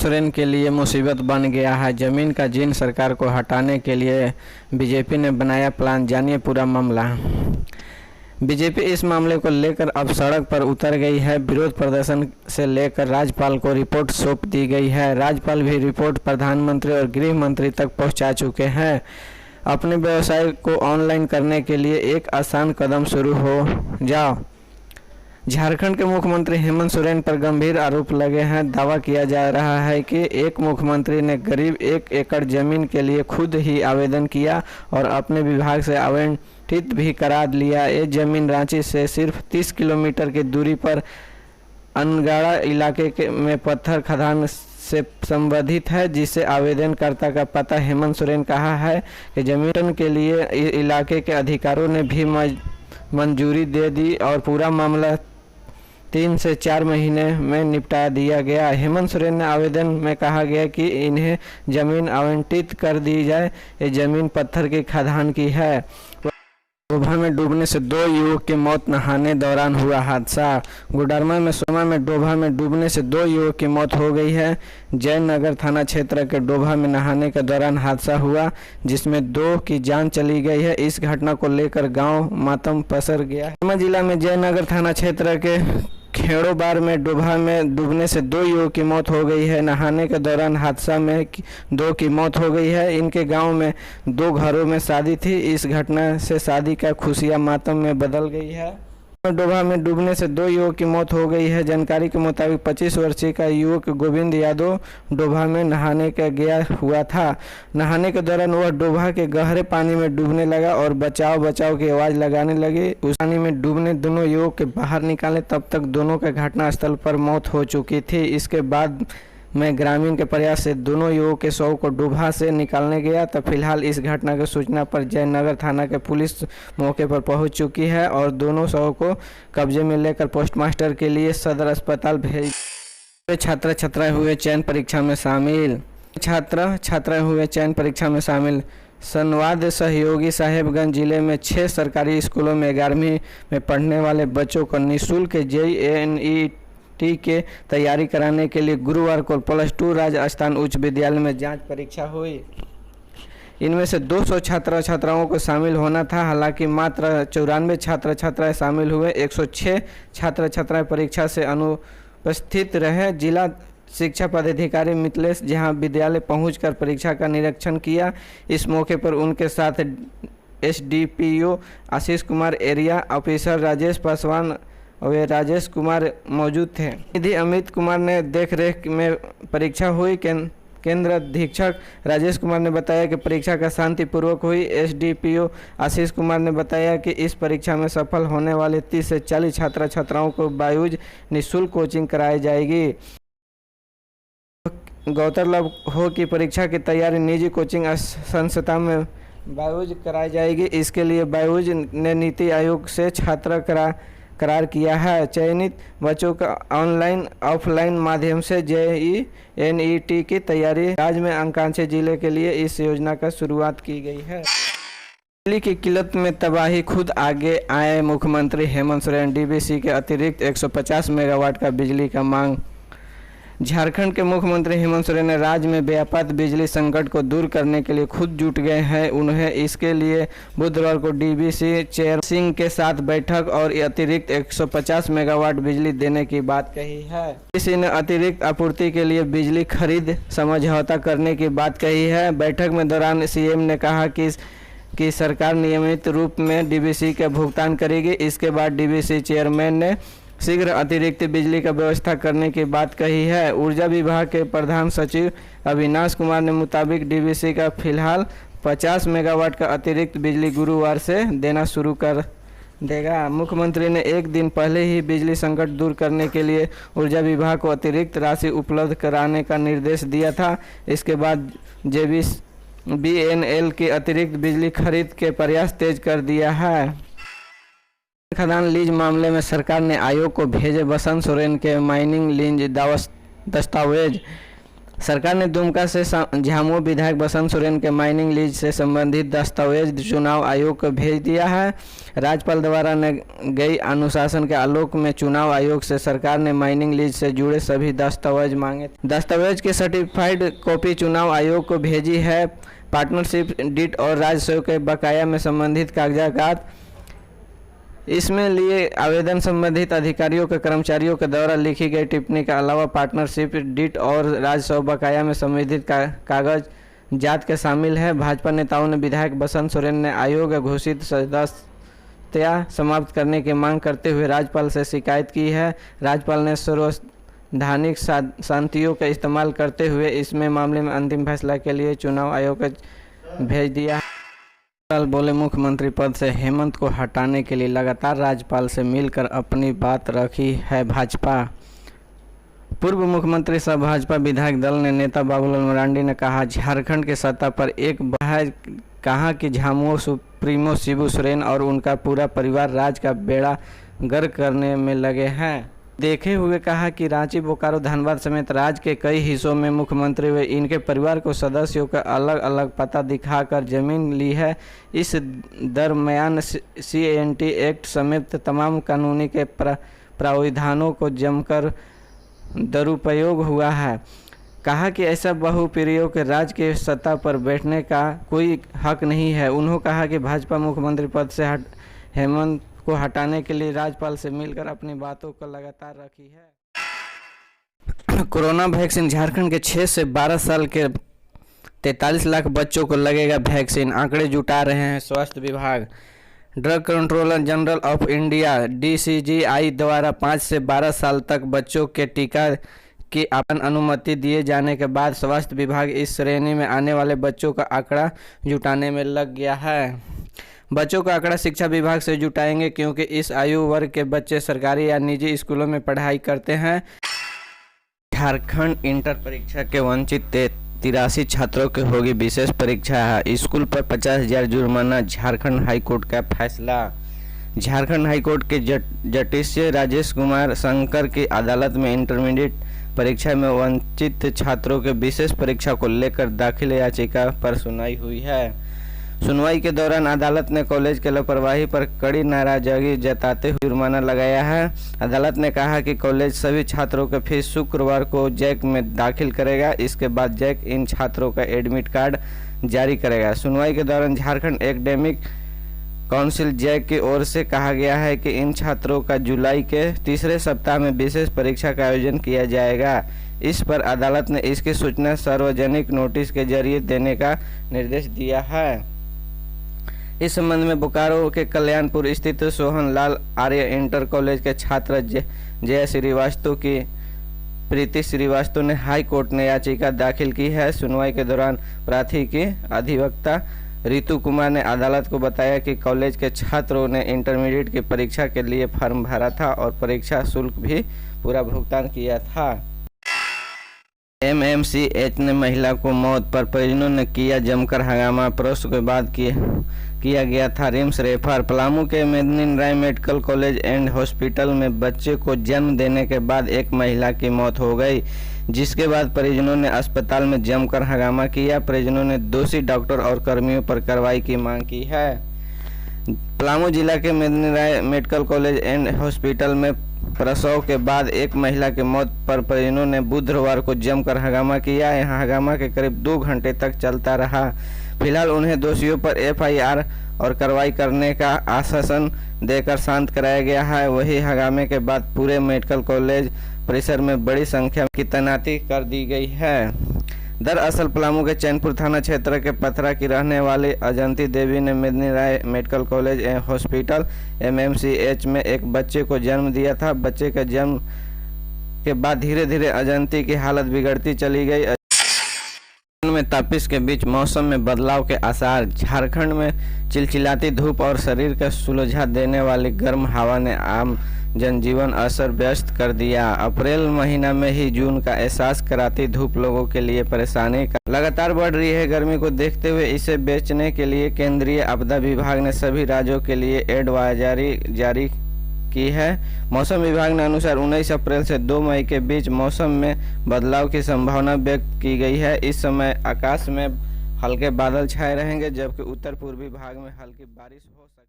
सोरेन के लिए मुसीबत बन गया है। जमीन का जिन सरकार को हटाने के लिए बीजेपी ने बनाया प्लान, जानिए पूरा मामला। बीजेपी इस मामले को लेकर अब सड़क पर उतर गई है। विरोध प्रदर्शन से लेकर राज्यपाल को रिपोर्ट सौंप दी गई है। राज्यपाल भी रिपोर्ट प्रधानमंत्री और गृह मंत्री तक पहुंचा चुके हैं। अपने व्यवसाय को ऑनलाइन करने के लिए एक आसान कदम शुरू हो जाओ। झारखंड के मुख्यमंत्री हेमंत सोरेन पर गंभीर आरोप लगे हैं। दावा किया जा रहा है कि एक मुख्यमंत्री ने करीब 1 एकड़ जमीन के लिए खुद ही आवेदन किया और अपने विभाग से आवंटित भी करा लिया। ये जमीन रांची से सिर्फ 30 किलोमीटर की दूरी पर अनगाड़ा इलाके में पत्थर खदान से संबंधित है, जिसे आवेदनकर्ता का पता हेमंत सोरेन कहा है कि जमीन के लिए इलाके के अधिकारियों ने भी मंजूरी दे दी और पूरा मामला 3 से 4 महीने में निपटा दिया गया। हेमंत सोरेन ने आवेदन में कहा गया कि इन्हें जमीन आवंटित कर दी जाए। ये जमीन पत्थर की खदान की है। डोभा में डूबने से 2 युवक की मौत, नहाने दौरान हुआ हादसा। गुडरमा में सोमा में डोभा में डूबने से 2 युवक की मौत हो गई है। जयनगर थाना क्षेत्र के डोभा में नहाने के दौरान हादसा हुआ, जिसमें 2 की जान चली गई है। इस घटना को लेकर गांव मातम पसर गया है। जिला में जयनगर थाना क्षेत्र के खेड़ोबार में डोभा में डूबने से 2 युवकों की मौत हो गई है। नहाने के दौरान हादसा में 2 की मौत हो गई है। इनके गांव में 2 घरों में शादी थी। इस घटना से शादी का खुशियां मातम में बदल गई है। डोभा में डूबने से 2 युवकों की मौत हो गई है। जानकारी के मुताबिक 25 वर्षीय का युवक गोविंद यादव डोभा में नहाने का गया हुआ था। नहाने के दौरान वह डोभा के गहरे पानी में डूबने लगा और बचाओ बचाओ की आवाज़ लगाने लगे। उस पानी में डूबने दोनों युवक के बाहर निकाले, तब तक दोनों के घटनास्थल पर मौत हो चुकी थी। इसके बाद में ग्रामीण के प्रयास से दोनों युवकों के शव को डोभा से निकालने गया। तो फिलहाल इस घटना की सूचना पर जयनगर थाना के पुलिस मौके पर पहुंच चुकी है और दोनों शव को कब्जे में लेकर पोस्टमास्टर के लिए सदर अस्पताल भेज। छात्र छात्राएं हुए चयन परीक्षा में शामिल। छात्राएं हुए चयन परीक्षा में शामिल। संवाद सहयोगी साहेबगंज जिले में 6 सरकारी स्कूलों में 11वीं में पढ़ने वाले बच्चों को निःशुल्क JEE के तैयारी कराने के लिए गुरुवार को +2 राजस्थान उच्च विद्यालय में जांच परीक्षा हुई। इनमें से 200 छात्र छात्राओं को शामिल होना था। हालांकि मात्र 94 छात्र छात्राएं शामिल हुए। 106 छात्र छात्राएं परीक्षा से अनुपस्थित रहे। जिला शिक्षा पदाधिकारी मिथिलेश जहां विद्यालय पहुंचकर परीक्षा का निरीक्षण किया। इस मौके पर उनके साथ SDPO Ashish Kumar, area officer Rajesh Paswan और राजेश कुमार मौजूद थे। निधि अमित कुमार ने देखरेख में परीक्षा हुई। केंद्र अधीक्षक राजेश कुमार ने बताया कि परीक्षा का शांतिपूर्वक हुई। SDPO आशीष कुमार ने बताया कि इस परीक्षा में सफल होने वाले 30 से 40 छात्र छात्राओं को बायूज निःशुल्क कोचिंग कराई जाएगी। गौरतलब हो कि परीक्षा की तैयारी निजी कोचिंग संस्था में बायूज कराई जाएगी। इसके लिए बायूज ने नीति आयोग से छात्र करार किया है। चयनित बच्चों का ऑनलाइन ऑफलाइन माध्यम से JEE NET की तैयारी। राज्य में आकांक्षी जिले के लिए इस योजना का शुरुआत की गई है। बिजली की किल्लत में तबाही, खुद आगे आए मुख्यमंत्री हेमंत सोरेन। DVC के अतिरिक्त 150 मेगावाट का बिजली का मांग। झारखंड के मुख्यमंत्री हेमंत सोरेन ने राज्य में व्यापक बिजली संकट को दूर करने के लिए खुद जुट गए हैं। उन्हें इसके लिए बुधवार को DVC चेयर सिंह के साथ बैठक और अतिरिक्त 150 मेगावाट बिजली देने की बात कही है। DVC ने अतिरिक्त आपूर्ति के लिए बिजली खरीद समझौता करने की बात कही है। बैठक में दौरान CM ने कहा कि सरकार नियमित रूप में DVC का भुगतान करेगी। इसके बाद DVC चेयरमैन ने शीघ्र अतिरिक्त बिजली का व्यवस्था करने की बात कही है। ऊर्जा विभाग के प्रधान सचिव अविनाश कुमार ने मुताबिक DVC का फिलहाल 50 मेगावाट का अतिरिक्त बिजली गुरुवार से देना शुरू कर देगा। मुख्यमंत्री ने एक दिन पहले ही बिजली संकट दूर करने के लिए ऊर्जा विभाग को अतिरिक्त राशि उपलब्ध कराने का निर्देश दिया था। इसके बाद BNL की अतिरिक्त बिजली खरीद के प्रयास तेज कर दिया है। खदान लीज मामले में सरकार ने आयोग को भेजे बसंत सोरेन के माइनिंग लीज दस्तावेज। सरकार ने दुमका से झामुमो विधायक बसंत सोरेन के माइनिंग लीज से संबंधित दस्तावेज चुनाव आयोग को भेज दिया है। राज्यपाल द्वारा ने गई अनुशासन के आलोक में चुनाव आयोग से सरकार ने माइनिंग लीज से जुड़े सभी दस्तावेज मांगे। दस्तावेज की सर्टिफाइड कॉपी चुनाव आयोग को भेजी है। पार्टनरशिप डीड और राजस्व के बकाया में संबंधित कागजात इसमें लिए आवेदन संबंधित अधिकारियों के कर्मचारियों के द्वारा लिखी गई टिप्पणी के अलावा पार्टनरशिप डीड और राजस्व बकाया में संबंधित कागज जात के शामिल है। भाजपा नेताओं ने विधायक बसंत सोरेन ने आयोग घोषित सदस्यता समाप्त करने की मांग करते हुए राज्यपाल से शिकायत की है। राज्यपाल ने संवैधानिक शांतियों का इस्तेमाल करते हुए इसमें मामले में अंतिम फैसला के लिए चुनाव आयोग को भेज दिया। राज्यपाल बोले, मुख्यमंत्री पद से हेमंत को हटाने के लिए लगातार राज्यपाल से मिलकर अपनी बात रखी है भाजपा। पूर्व मुख्यमंत्री सह भाजपा विधायक दल ने नेता बाबूलाल मरांडी ने कहा, झारखंड के सत्ता पर एक है। कहा कि झामुमो सुप्रीमो शिबू सोरेन और उनका पूरा परिवार राज्य का बेड़ा गर्क करने में लगे हैं। देखे हुए कहा कि रांची, बोकारो, धनबाद समेत राज्य के कई हिस्सों में मुख्यमंत्री व इनके परिवार को सदस्यों का अलग अलग पता दिखाकर जमीन ली है। इस दरम्यान CANT एक्ट समेत तमाम कानूनी के प्रावधानों को जमकर दुरुपयोग हुआ है। कहा कि ऐसा बहुपीढ़ियों के राज्य के सत्ता पर बैठने का कोई हक नहीं है। उन्होंने कहा कि भाजपा मुख्यमंत्री पद से हेमंत को हटाने के लिए राज्यपाल से मिलकर अपनी बातों को लगातार रखी है। कोरोना वैक्सीन झारखंड के 6 से 12 साल के 43 लाख बच्चों को लगेगा वैक्सीन, आंकड़े जुटा रहे हैं स्वास्थ्य विभाग। Drug controller general of India DCGI द्वारा 5 से 12 साल तक बच्चों के टीका की अनुमति दिए जाने के बाद स्वास्थ्य विभाग इस श्रेणी में आने वाले बच्चों का आंकड़ा जुटाने में लग गया है। बच्चों का आंकड़ा शिक्षा विभाग से जुटाएंगे क्योंकि इस आयु वर्ग के बच्चे सरकारी या निजी स्कूलों में पढ़ाई करते हैं। झारखंड इंटर परीक्षा के वंचित 83 छात्रों की होगी विशेष परीक्षा। स्कूल पर 50,000 जुर्माना, झारखंड हाईकोर्ट का फैसला। झारखंड हाईकोर्ट के जस्टिस राजेश कुमार शंकर की अदालत में इंटरमीडिएट परीक्षा में वंचित छात्रों के विशेष परीक्षा को लेकर दाखिल याचिका पर सुनवाई हुई है। सुनवाई के दौरान अदालत ने कॉलेज के लापरवाही पर कड़ी नाराजगी जताते हुए जुर्माना लगाया है। अदालत ने कहा कि कॉलेज सभी छात्रों के फीस शुक्रवार को जैक में दाखिल करेगा। इसके बाद जैक इन छात्रों का एडमिट कार्ड जारी करेगा। सुनवाई के दौरान झारखंड एकेडमिक काउंसिल जैक की ओर से कहा गया है कि इन छात्रों का जुलाई के तीसरे सप्ताह में विशेष परीक्षा का आयोजन किया जाएगा। इस पर अदालत ने इसकी सूचना सार्वजनिक नोटिस के जरिए देने का निर्देश दिया है। इस संबंध में बोकारो के कल्याणपुर स्थित सोहन लाल आर्य इंटर कॉलेज के छात्र जय श्रीवास्तव की प्रीति श्रीवास्तव ने हाई कोर्ट में याचिका दाखिल की है। सुनवाई के दौरान प्रार्थी की अधिवक्ता रितु कुमार ने अदालत को बताया कि कॉलेज के छात्रों ने इंटरमीडिएट की परीक्षा के लिए फॉर्म भरा था और परीक्षा शुल्क भी पूरा भुगतान किया था। MMCH ने महिला को मौत पर परिजनों ने किया जमकर हंगामा। प्रसूव के बाद किया गया था रिम्स रेफर। पलामू के मेदिनी Rai medical college and hospital में बच्चे को जन्म देने के बाद एक महिला की मौत हो गई, जिसके बाद परिजनों ने अस्पताल में जमकर हंगामा किया। परिजनों ने दोषी डॉक्टर और कर्मियों पर कार्रवाई की मांग की है। पलामू जिला के मेदिनी Rai medical college and hospital में प्रसव के बाद एक महिला की मौत पर परिजनों ने बुधवार को जमकर हंगामा किया। यहां हंगामा के करीब 2 घंटे तक चलता रहा। फिलहाल उन्हें दोषियों पर FIR और कार्रवाई करने का आश्वासन देकर शांत कराया गया है। वही हंगामे के बाद पूरे मेडिकल कॉलेज परिसर में बड़ी संख्या की तैनाती कर दी गई है। दरअसल पलामू के चैनपुर थाना क्षेत्र के पथरा की रहने वाली अजंती देवी ने Medini Rai medical college and hospital MMCH में एक बच्चे को जन्म दिया था। बच्चे के जन्म के बाद धीरे धीरे अजंती की हालत बिगड़ती चली गई। में तापिश के बीच मौसम में बदलाव के आसार। झारखंड में चिलचिलाती धूप और शरीर का सुलझा देने वाली गर्म हवा ने आम जनजीवन असर व्यस्त कर दिया। अप्रैल महीना में ही जून का एहसास कराती धूप लोगों के लिए परेशानी का लगातार बढ़ रही है। गर्मी को देखते हुए इसे बेचने के लिए केंद्रीय आपदा विभाग ने सभी राज्यों के लिए एडवाइजरी जारी की है। मौसम विभाग ने अनुसार 19 अप्रैल से 2 मई के बीच मौसम में बदलाव की संभावना व्यक्त की गई है। इस समय आकाश में हल्के बादल छाए रहेंगे, जबकि उत्तर पूर्वी भाग में हल्की बारिश हो सकती है।